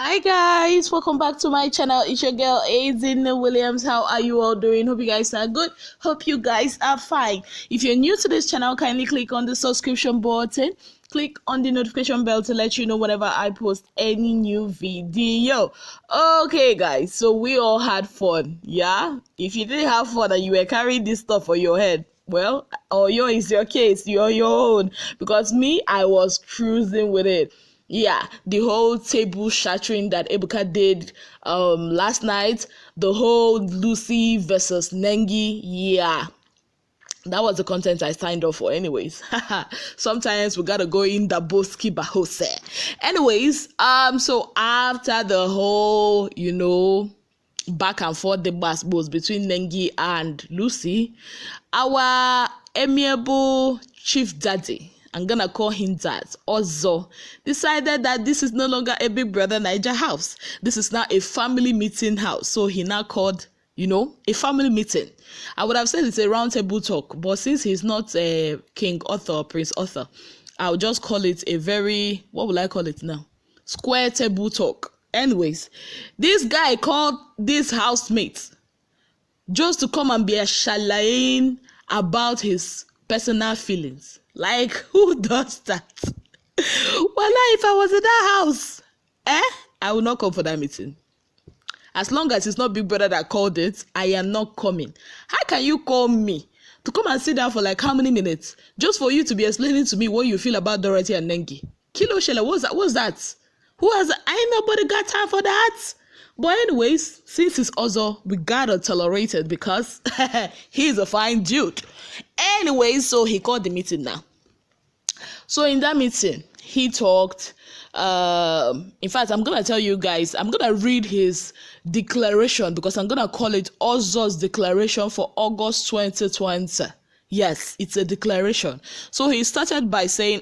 Hi guys, welcome back to my channel. It's your girl Aiden Williams. How are you all doing? Hope you guys are good. Hope you guys are fine. If you're new to this channel, kindly click on the subscription button. Click on the notification bell to let you know whenever I post any new video. Okay guys, so we all had fun. Yeah, if you didn't have fun and you were carrying this stuff on your head, well, Oyo is your case. You're your own, because me, I was cruising with it. Yeah, the whole table shattering that Ebuka did last night, the whole Lucy versus Nengi, yeah, that was the content I signed up for anyways. Sometimes we gotta go in the boski bahose. Anyways, so after the whole, back and forth debates between Nengi and Lucy, our amiable chief daddy, I'm gonna call him that, Ozo, decided that this is no longer a Big Brother Naija house. This is now a family meeting house. So he now called, a family meeting. I would have said it's a round table talk, but since he's not a King Arthur or Prince Arthur, I'll just call it a very, what will I call it now? Square table talk. Anyways, this guy called these housemates just to come and be a shalain about his personal feelings. Like, who does that? Well, if I was in that house, I will not come for that meeting. As long as it's not Big Brother that called it, I am not coming. How can you call me to come and sit down for like how many minutes just for you to be explaining to me what you feel about Dorathy and Nengi? Kilo Shella, what's that? Who has? Ain't nobody got time for that. But anyways, since it's Ozo, we gotta tolerate it because he's a fine dude. Anyways, so he called the meeting now. So in that meeting, he talked. In fact, I'm gonna tell you guys, I'm gonna read his declaration because I'm gonna call it Ozo's declaration for August 2020. Yes, it's a declaration. So he started by saying,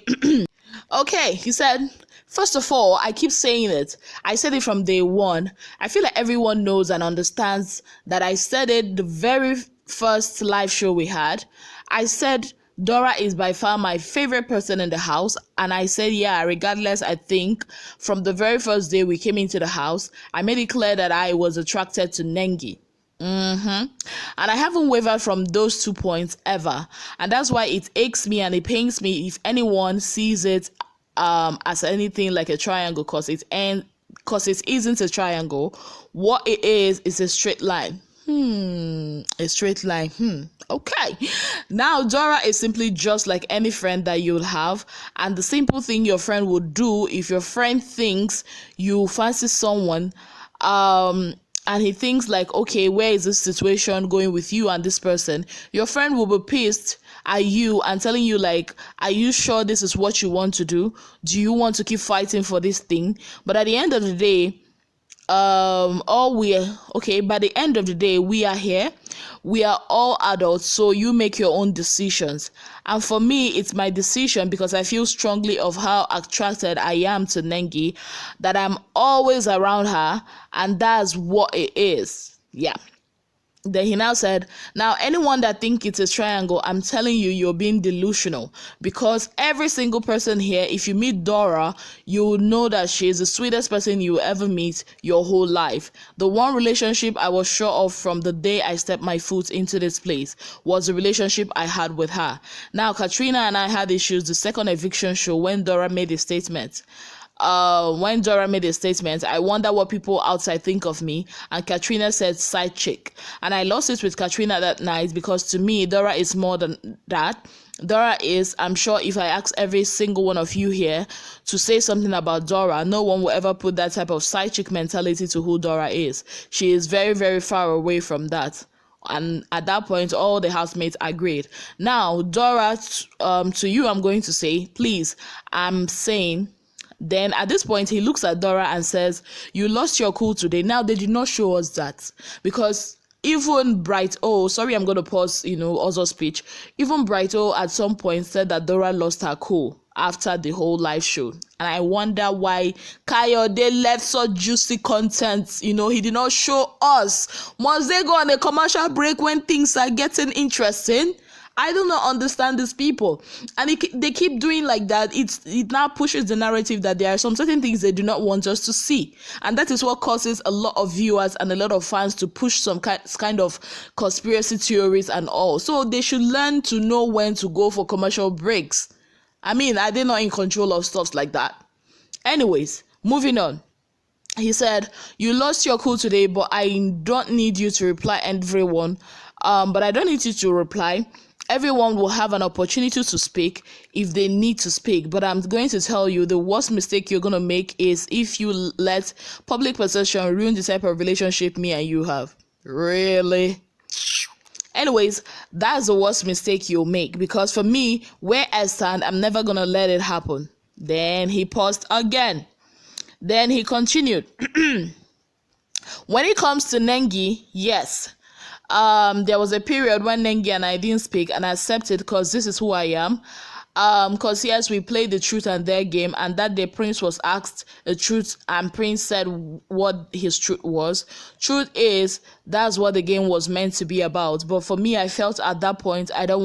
okay, he said, first of all, I keep saying it. I said it from day one. I feel like everyone knows and understands that I said it the very first live show we had. I said Dora is by far my favorite person in the house. And I said, yeah, regardless, I think from the very first day we came into the house, I made it clear that I was attracted to Nengi. And I haven't wavered from those 2 points ever. And that's why it aches me and it pains me if anyone sees it as anything like a triangle, because it isn't a triangle. What it is a straight line. A straight line. Okay. Now Dora is simply just like any friend that you'll have, and the simple thing your friend would do if your friend thinks you fancy someone, and he thinks like, okay, where is this situation going with you and this person? Your friend will be pissed at you and telling you like, are you sure this is what you want to do? Do you want to keep fighting for this thing? But at the end of the day, by the end of the day, we are here. We are all adults, so you make your own decisions. And for me, it's my decision because I feel strongly of how attracted I am to Nengi, that I'm always around her, and that's what it is. Yeah. Then he now said, now anyone that thinks it's a triangle, I'm telling you, you're being delusional, because every single person here, if you meet Dora, you will know that she is the sweetest person you will ever meet your whole life. The one relationship I was sure of from the day I stepped my foot into this place was the relationship I had with her. Now, Katrina and I had issues the second eviction show when Dora made a statement. I wonder what people outside think of me, and Katrina said side chick, and I lost it with Katrina that night because to me Dora is more than that. Dora is, I'm sure if I ask every single one of you here to say something about Dora, no one will ever put that type of side chick mentality to who Dora is. She is very, very far away from that. And at that point, all the housemates agreed. Now, Dora, to you, I'm going to say, please, I'm saying. Then at this point, he looks at Dora and says, you lost your cool today. Now, they did not show us that because even Brighto, sorry, I'm going to pause, Ozo's speech. Even Brighto at some point said that Dora lost her cool after the whole live show. And I wonder why Kayode left such juicy content. He did not show us. Must they go on a commercial break when things are getting interesting? I do not understand these people, and they keep doing like that. It now pushes the narrative that there are some certain things they do not want us to see, and that is what causes a lot of viewers and a lot of fans to push some kind of conspiracy theories and all. So they should learn to know when to go for commercial breaks. I mean, are they not in control of stuff like that? Anyways, moving on. He said, "You lost your cool today, but I don't need you to reply everyone. But I don't need you to reply. Everyone will have an opportunity to speak if they need to speak. But I'm going to tell you, the worst mistake you're going to make is if you let public perception ruin the type of relationship me and you have." Really? Anyways, that's the worst mistake you'll make, because for me, where I stand, I'm never going to let it happen. Then he paused again. Then he continued. "When it comes to Nengi, yes. There was a period when Nengi and I didn't speak, and I accepted because this is who I am. Because yes, we played the truth and their game, and that day Prince was asked the truth, and Prince said what his truth was. Truth is, that's what the game was meant to be about. But for me, I felt at that point I don't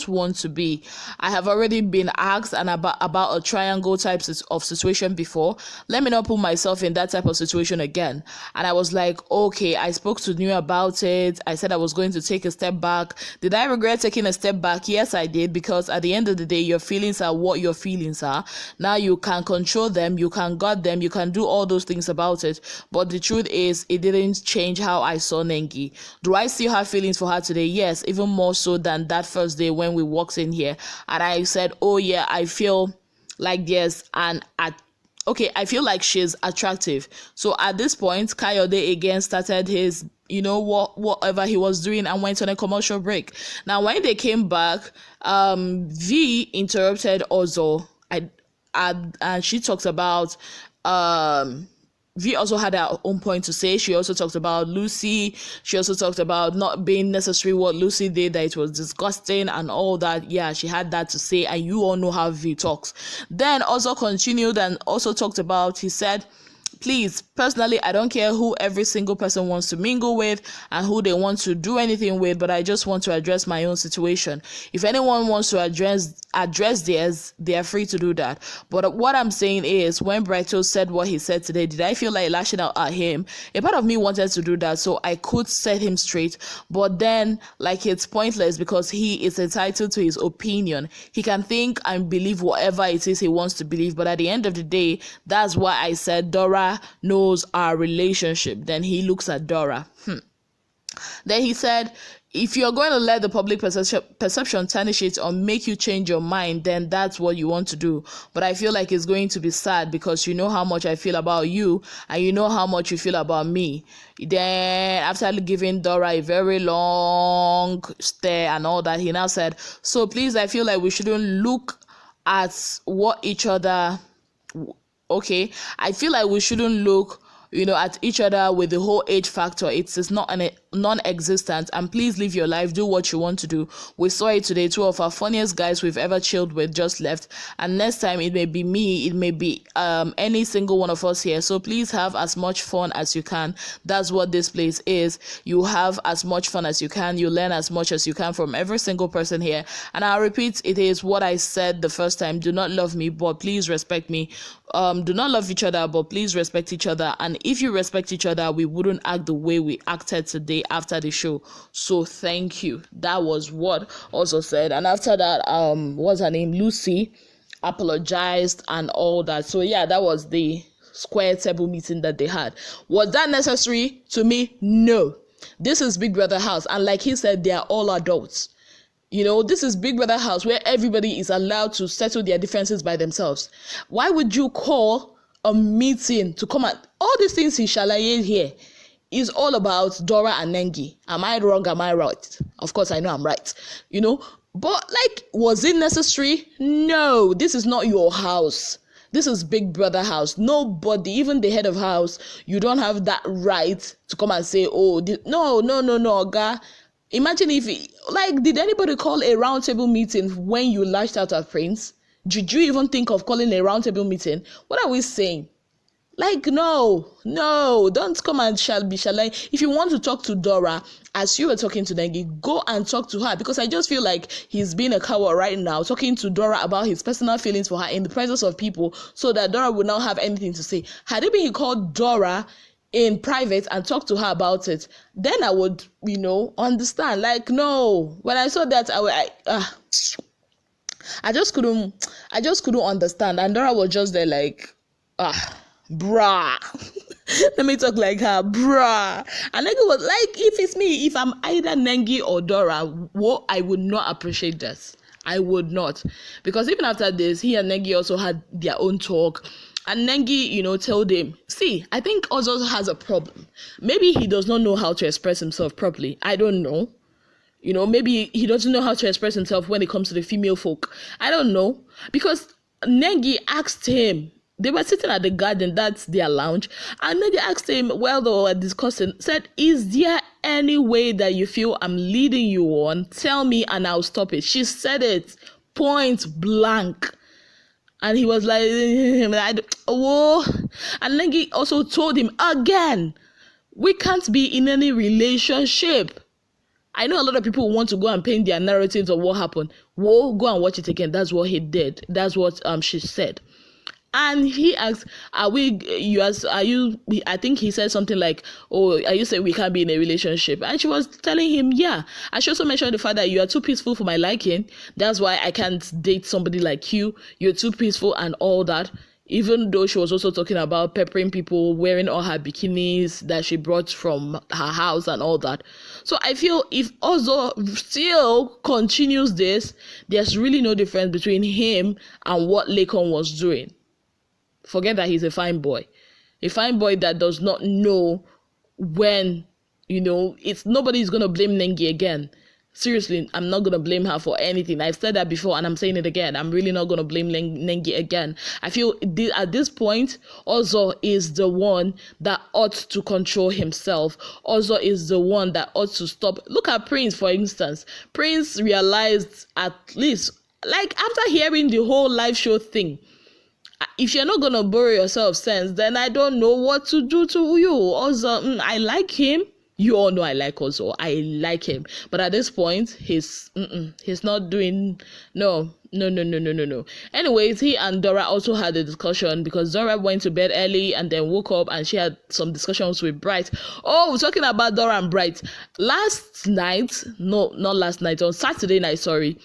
want to be. I have already been asked and about a triangle type of situation before. Let me not put myself in that type of situation again." And I was like, okay, I spoke to New about it. I said I was going to take a step back. Did I regret taking a step back? Yes, I did, because at the end of the day, your feelings are what your feelings are. Now you can control them, you can guard them, you can do all those things about it. But the truth is, it didn't change how I saw Nengi. Do I still have feelings for her today? Yes, even more so than that first day when we walked in here. And I said, oh yeah, I feel like there's I feel like she's attractive. So at this point, Kayode again started his, whatever he was doing, and went on a commercial break. Now, when they came back, V interrupted Ozo, and she talked about, V also had her own point to say. She also talked about Lucy. She also talked about not being necessary what Lucy did, that it was disgusting and all that. Yeah, she had that to say, and you all know how V talks. Then also continued and also talked about, he said, "Please, personally, I don't care who every single person wants to mingle with and who they want to do anything with, but I just want to address my own situation. If anyone wants to address theirs, they are free to do that. But what I'm saying is, when Brighto said what he said today, did I feel like lashing out at him? A part of me wanted to do that so I could set him straight, but then, like, it's pointless because he is entitled to his opinion. He can think and believe whatever it is he wants to believe, but at the end of the day, that's why I said Dora knows our relationship." Then he looks at Dora. Then he said, "If you're going to let the public perception tarnish it or make you change your mind, then that's what you want to do. But I feel like it's going to be sad because you know how much I feel about you and you know how much you feel about me." Then after giving Dora a very long stare and all that, he now said, "So please, I feel like we shouldn't look at what each other... Okay, I feel like we shouldn't look, at each other with the whole age factor. It is not non-existent, and please live your life, do what you want to do. We saw it today. Two of our funniest guys we've ever chilled with just left, and next time it may be me, it may be any single one of us here. So please have as much fun as you can. That's what this place is. You have as much fun as you can. You learn as much as you can from every single person here. And I'll repeat, it is what I said the first time. Do not love me, but please respect me. Do not love each other, but please respect each other. And if you respect each other, we wouldn't act the way we acted today after the show. So thank you." That was what also said. And after that, what's her name? Lucy apologized and all that. So yeah, that was the square table meeting that they had. Was that necessary? To me, no. This is Big Brother house, and like he said, they are all adults. This is Big Brother house where everybody is allowed to settle their differences by themselves. Why would you call a meeting to come at all these things he shalaye here? Is all about Dora and Nengi. Am I wrong? Am I right? Of course, I know I'm right. But was it necessary? No, this is not your house. This is Big Brother house. Nobody, even the head of house, you don't have that right to come and say, "Oh, no, guy." Imagine if, did anybody call a roundtable meeting when you lashed out at Prince? Did you even think of calling a roundtable meeting? What are we saying? Like, no, don't come and be shallow. If you want to talk to Dora, as you were talking to Nengi, go and talk to her, because I just feel like he's being a coward right now, talking to Dora about his personal feelings for her in the presence of people, so that Dora would not have anything to say. Had it been he called Dora in private and talked to her about it, then I would, understand. Like, no, when I saw that, I just couldn't understand. And Dora was just there like, bruh. Let me talk like her, bruh. And Nengi was like, if it's me, if I'm either Nengi or Dora, I would not appreciate this. I would not. Because even after this, he and Nengi also had their own talk. And Nengi, told him, see, I think Ozo has a problem. Maybe he does not know how to express himself properly. I don't know. Maybe he doesn't know how to express himself when it comes to the female folk. I don't know. Because Nengi asked him, they were sitting at the garden, that's their lounge, and Nengi asked him, well, they were discussing, said, is there any way that you feel I'm leading you on? Tell me and I'll stop it. She said it point blank. And he was like, oh. And Nengi also told him again, we can't be in any relationship. I know a lot of people want to go and paint their narratives of what happened. Whoa, go and watch it again. That's what he did. That's what she said. And he asked, are you, I think he said something like, oh, are you saying we can't be in a relationship? And she was telling him, yeah. And she also mentioned the fact that you are too peaceful for my liking. That's why I can't date somebody like you. You're too peaceful and all that. Even though she was also talking about peppering people, wearing all her bikinis that she brought from her house and all that. So I feel if Ozo still continues this, there's really no difference between him and what Lekon was doing. Forget that he's a fine boy. A fine boy that does not know when, nobody's going to blame Nengi again. Seriously, I'm not going to blame her for anything. I've said that before and I'm saying it again. I'm really not going to blame Nengi again. I feel at this point, Ozo is the one that ought to control himself. Ozo is the one that ought to stop. Look at Prince, for instance. Prince realized, at least, like after hearing the whole live show thing, if you're not going to borrow yourself sense, then I don't know what to do to you. Ozo, I like him. You all know I like Ozo. I like him. But at this point, he's not doing, no. Anyways, he and Dora also had a discussion because Dora went to bed early and then woke up and she had some discussions with Bright. Oh, we're talking about Dora and Bright. On Saturday night, sorry.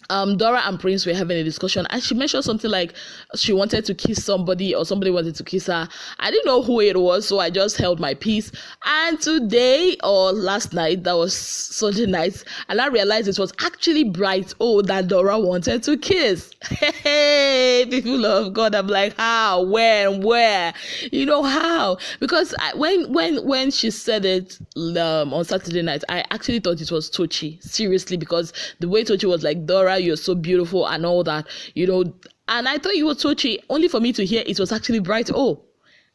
Dora and Prince were having a discussion and she mentioned something like she wanted to kiss somebody or somebody wanted to kiss her. I didn't know who it was, so I just held my peace. And today or last night, that was Sunday night, and I realized it was actually Brighto that Dora wanted to kiss. Hey, people of God, I'm like, how, when, where? How? Because when she said it on Saturday night, I actually thought it was Tochi, seriously, because the way Tochi was like, Dora, you're so beautiful and all that, and I thought you were Tochi, only for me to hear it was actually Brighto.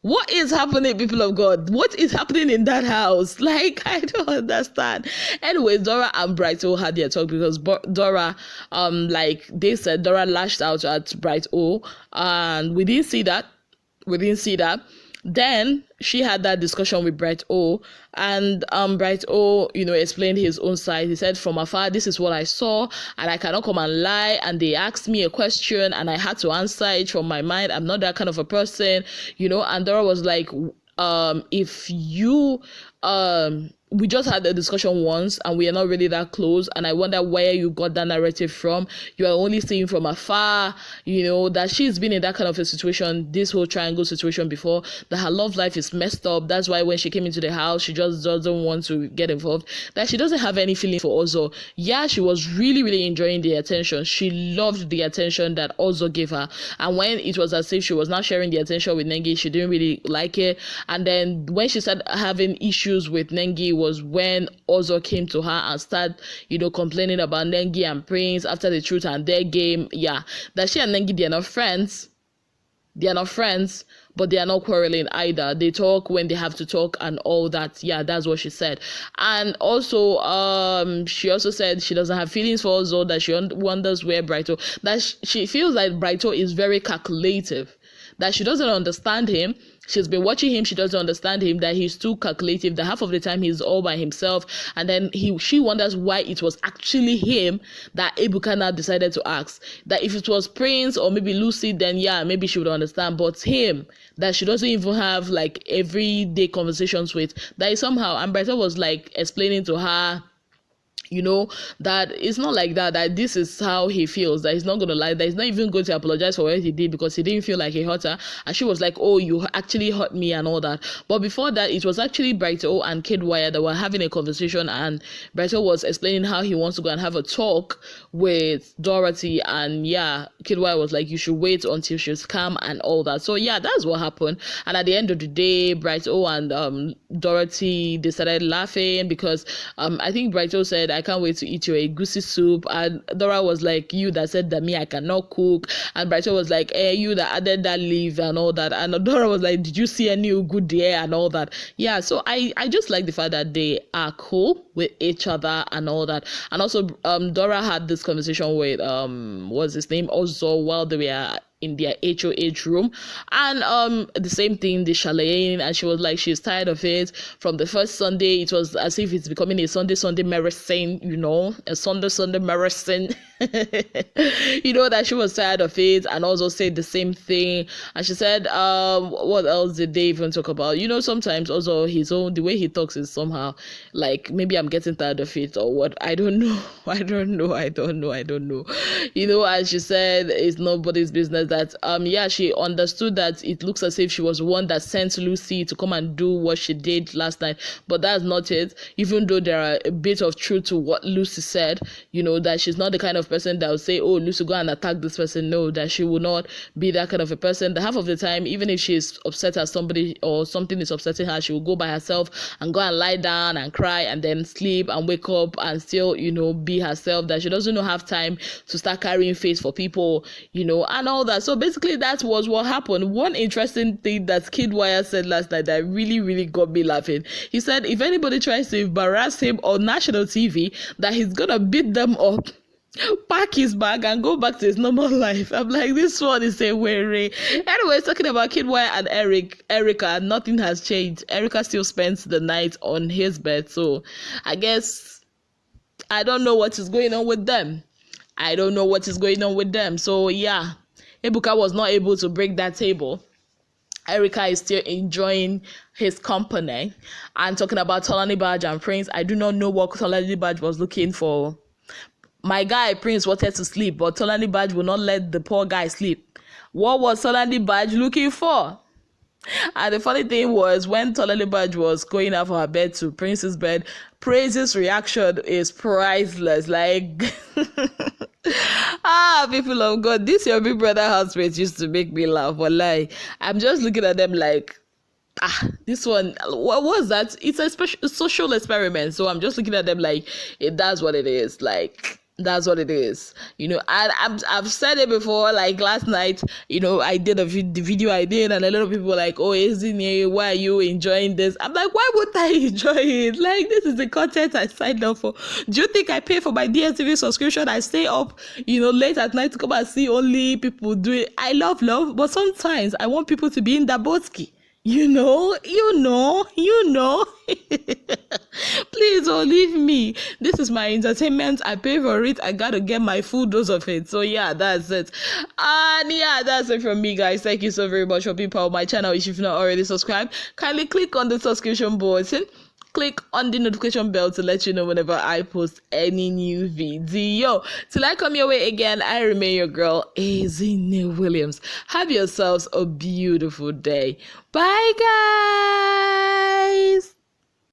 What is happening, people of God? What is happening in that house? Like, I don't understand. Anyways, Dora and Brighto had their talk because Dora, like they said, Dora lashed out at Brighto, and we didn't see that. Then she had that discussion with Brighto, and Brighto, explained his own side. He said, from afar, this is what I saw, and I cannot come and lie. And they asked me a question, and I had to answer it from my mind. I'm not that kind of a person, And Dora was like, if you we just had a discussion once and we are not really that close, and I wonder where you got that narrative from. You are only seeing from afar, that she's been in that kind of a situation, this whole triangle situation before, that her love life is messed up. That's why when she came into the house, she just doesn't want to get involved, that she doesn't have any feeling for Ozo. Yeah, she was really, really enjoying the attention. She loved the attention that Ozo gave her, and when it was as if she was not sharing the attention with Nengi, she didn't really like it. And then when she started having issues with Nengi was when Ozo came to her and started, complaining about Nengi and Prince after the truth and their game. Yeah, that she and Nengi, they're not friends, but they are not quarreling either. They talk when they have to talk and all that. Yeah, that's what she said. And also, she also said she doesn't have feelings for Ozo, that she wonders where Brighto, that she feels like Brighto is very calculative, that she doesn't understand him. She's been watching him. She doesn't understand him, that he's too calculative, that half of the time he's all by himself. And then she wonders why it was actually him that Ebuka now decided to ask. That if it was Prince or maybe Lucy, then yeah, maybe she would understand. But him, that she doesn't even have like everyday conversations with, that is somehow, and Brighto was like explaining to her, that it's not like that this is how he feels, that he's not going to lie, that he's not even going to apologize for what he did because he didn't feel like he hurt her. And she was like, oh, you actually hurt me and all that. But before that, it was actually Brighto and Kid Wire that were having a conversation, and Brighto was explaining how he wants to go and have a talk with Dorathy, and yeah, Kid Wire was like, you should wait until she's calm and all that. So yeah, that's what happened. And at the end of the day, Brighto and Dorathy, they started laughing because I think Brighto said, I can't wait to eat your egusi soup, and Dora was like, you that said that me I cannot cook, and Brighto was like, you that added that leaf and all that, and Dora was like, did you see any good there and all that. Yeah, so I just like the fact that they are cool with each other and all that. And also Dora had this conversation with what's his name also while they were in their HOH room, and the same thing, the chalet, and she was like, she's tired of it. From the first Sunday, it was as if it's becoming a Sunday marathon, a Sunday marathon. That she was tired of it, and also said the same thing. And she said, what else did they even talk about? Sometimes also the way he talks is somehow like, maybe I'm getting tired of it or what. I don't know. And she said it's nobody's business. That she understood that it looks as if she was one that sent Lucy to come and do what she did last night, but that's not it. Even though there are a bit of truth to what Lucy said, that she's not the kind of person that will say, oh, Lucy, go and attack this person. No, that she will not be that kind of a person. The half of the time, even if she's upset at somebody or something is upsetting her, she will go by herself and go and lie down and cry and then sleep and wake up and still be herself. That she doesn't have time to start carrying face for people, and all that. So basically that was what happened. One interesting thing that Kid Wire said last night that really, really got me laughing. He said if anybody tries to embarrass him on national TV, that he's gonna beat them up, pack his bag and go back to his normal life. I'm like, this one is a weary. Anyways, talking about Kid Wire and Erica, nothing has changed. Erica still spends the night on his bed. So I guess I don't know what is going on with them. So yeah, Ebuka was not able to break that table. Erica is still enjoying his company. And talking about Tolani Badge and Prince, I do not know what Tolani Badge was looking for. My guy Prince wanted to sleep, but Tolani Badge will not let the poor guy sleep. What was Tolani Badge looking for? And the funny thing was, when Tolani Badge was going out for her bed to Prince's bed, Prince's reaction is priceless. Like, people of God, this your big brother housemates used to make me laugh. But like, I'm just looking at them like, this one, what was that? It's a social experiment. So I'm just looking at them like, that's what it is. Like, that's what it is, and I've said it before. Like last night, I did the video I did, and a lot of people were like, oh, Ezinne, why are you enjoying this? I'm like, why would I enjoy it? Like, this is the content I signed up for. Do you think I pay for my DSTV subscription? I stay up late at night to come and see only people do it. I love, but sometimes I want people to be in that botsky. Please don't leave me. This is my entertainment. I pay for it. I gotta get my full dose of it. So yeah, that's it. And yeah, that's it from me, guys. Thank you so very much for being part of my channel. If you've not already subscribed, kindly click on the subscription button. Click on the notification bell to let you know whenever I post any new video. Till I come your way again, I remain your girl, Ezinne Williams. Have yourselves a beautiful day. Bye, guys.